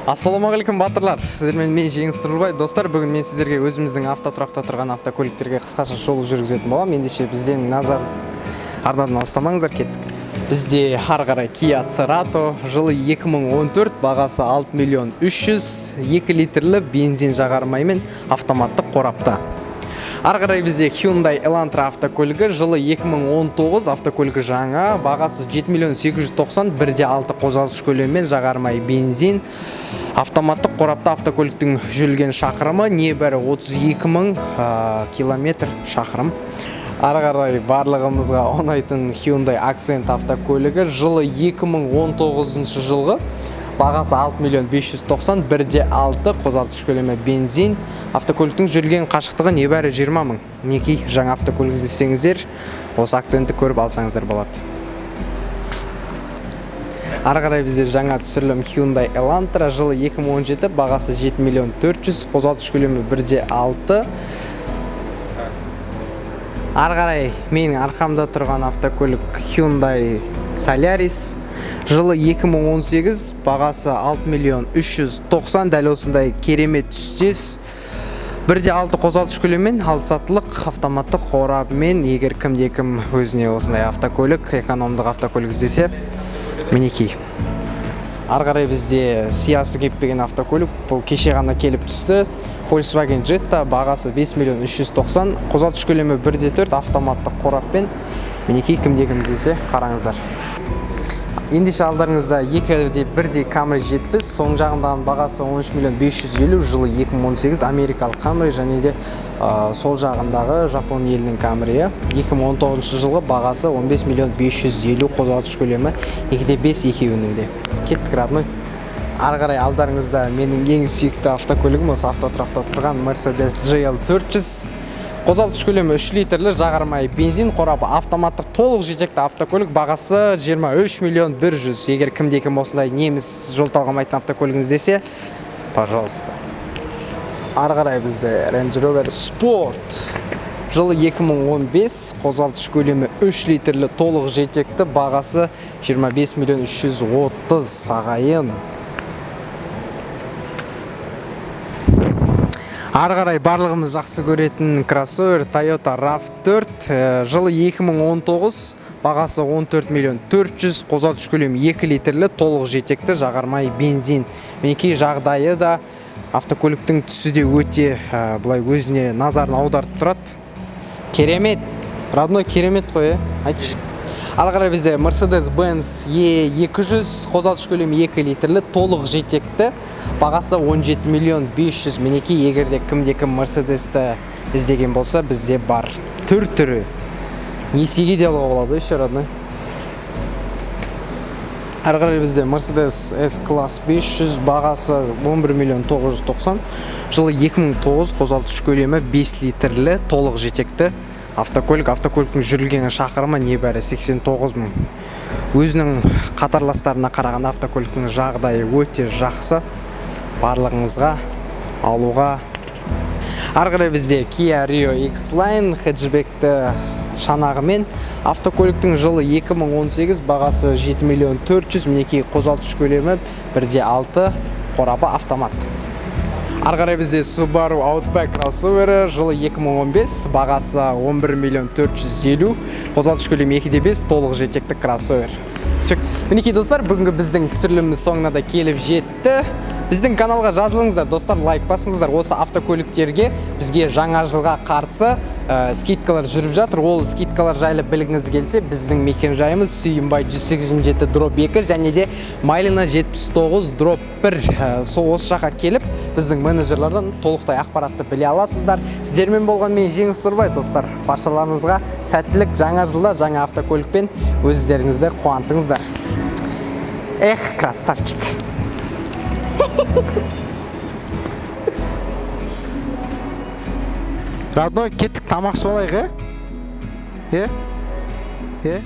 Ассалаумағалейкум батырлар. Сіздермен мен Жеңіс Тұрлыбай. Достар, бүгін мен сіздерге өзіміздің автотұрақта тұрған автокөліктерге қысқаша шолу жүргізетін боламын. Ендеше бізден назар арнадан алыстамаңыздар, кеттік. Бізде ары қарай Kia Cerato, жылы 2014, бағасы 6 миллион 300, 2 литрлі бензин жағармаймен автоматтық қорапта. Ары қарай бізде Hyundai Elantra автокөлігі, жылы 2019, автокөлігі жаңа, бағасы 7 миллион 890, 1.6 қозғалтқыш көлеммен жағармай бензин. Автоматтық қорапта автокөліктің жүрген шақырымы небәрі 32 мың километр шақырым. Ары қарай барлығымызға ұнайтын Hyundai Accent автокөлігі, жылы 2019 жылғы, бағасы 6 миллион 590, 1.6 қозғалтқыш көлемі бензин. Автокөліктің жүрген қашықтығы небәрі 20 мың. Мінекей жаңа автокөлік іздесеңіздер, осы акцентті көріп алсаңыздар болады. Ары қарай бізде жаңа түсірілім Hyundai Elantra, жылы 2017, бағасы 7 миллион 400, қозғалтқыш көлемі 1.6. Ары қарай менің арқамда тұрған автокөлік Hyundai Solaris, жылы 2018, бағасы 6 миллион 390, дәл осындай керемет түстес. 1.6 қозғалтқыш көлеммен, 6 сатылық автоматтық қорабымен, егер кімде-кім өзіне осындай автокөлік, экономдық автокөлік іздесе, мінекей. Ары қарай бізде сиясы кеппеген автокөлік, бұл кеше ғана келіп түсті. Volkswagen Jetta, бағасы 5 миллион 390, қозғалтқыш көлемі 1.4 автоматтық қораппен, мінекей кімде-кім іздесе қараңыздар. Ендеше алдарыңызда 2.1 Camry 70, соң жағындағы бағасы 13 миллион 550, жылы 2018 америкалық Camry, және де сол жағындағы Жапон елінің Camry. 2019 жылғы бағасы 15 миллион 550, қозғалтқыш көлемі 2.5 екеуінің де. Кеттік, родной. Ары қарай алдарыңызда менің ең сүйікті автокөлігім, осы автотұрақта тұрған Mercedes GL 400. Қозғалтқыш көлемі 3 литрлі жағармай бензин, қорабы автоматтық толық жетекті автокөлік, бағасы 23 миллион 100. Егер кімде-кім осындай неміс жол талғамайтын автокөлігін іздесе, пожалуйста. Ары қарай бізде Range Rover Sport, жылы 2015, қозғалтқыш көлемі 3 литрлі толық жетекті, бағасы 25 миллион 330 ағайын. Ары қарай барлығымыз жақсы көретін кроссовер Toyota RAV4, жылы 2019, бағасы 14 миллион 400, қозғалтқыш көлемі 2 литрлі толық жетекті жағармай бензин. Мінекей жағдайы да, автокөліктің түсі де өте бұлай өзіне назарын аудартып тұрады. Керемет, родной керемет қой, айтшы. Ары қарай бізде Mercedes-Benz E200, қозғалтқыш көлемі 2 литрлі толық жетекті, бағасы 17 миллион 500. Мінекей егерде кімде-кім Mercedes-ті іздеген болса, бізде бар. Түр-түрі. Несиеге де алуға болады, еще родной. Ары қарай бізде Mercedes S-Class 500, бағасы 11 миллион 990, жылы 2009, қозғалтқыш көлемі 5 литрлі толық жетекті автокөлік. Автокөліктің жүрілген шақырымы небәрі 89 мың. Өзінің қатарластарына қараған автокөліктің жағдайы өте жақсы. Барлығыңызға алуға. Ары қарай бізде Kia Rio X-Line хеджбекті шанағымен, автокөліктің жылы 2018, бағасы 7 миллион 400, мінекей қозғалтқыш көлемі 1.6, қорабы автомат. Ары қарай бізде Subaru Outback кроссовері, жылы 2015, бағасы 11 миллион 450, қозғалтқыш көлемі 2.5, толық жетекті кроссовер. Мінекей достар, бүгінгі біздің түсіріліміміз соңына да келіп жетті. Біздің каналға жазылыңыздар, достар, лайк басыңыздар. Осы автокөліктерге бізге жаңа жылға қарсы скидкалар жүріп жатыр. Ол скидкалар жайлы білгіңіз келсе, біздің мекен жайымыз Сүйінбай 187/2 және де Майлина 79/1. Сол осы жаққа келіп, біздің менеджерлерден толықтай ақпаратты біле аласыздар. Сіздермен болған мен Жеңіс Тұрлыбай, достар. Баршаларыңызға сәттілік, жаңа жылда жаңа автокөлікпен өздеріңізді қуантыңыздар. Эх, красавчик. Родной, кеттік, тамақ ішіп алайық, е?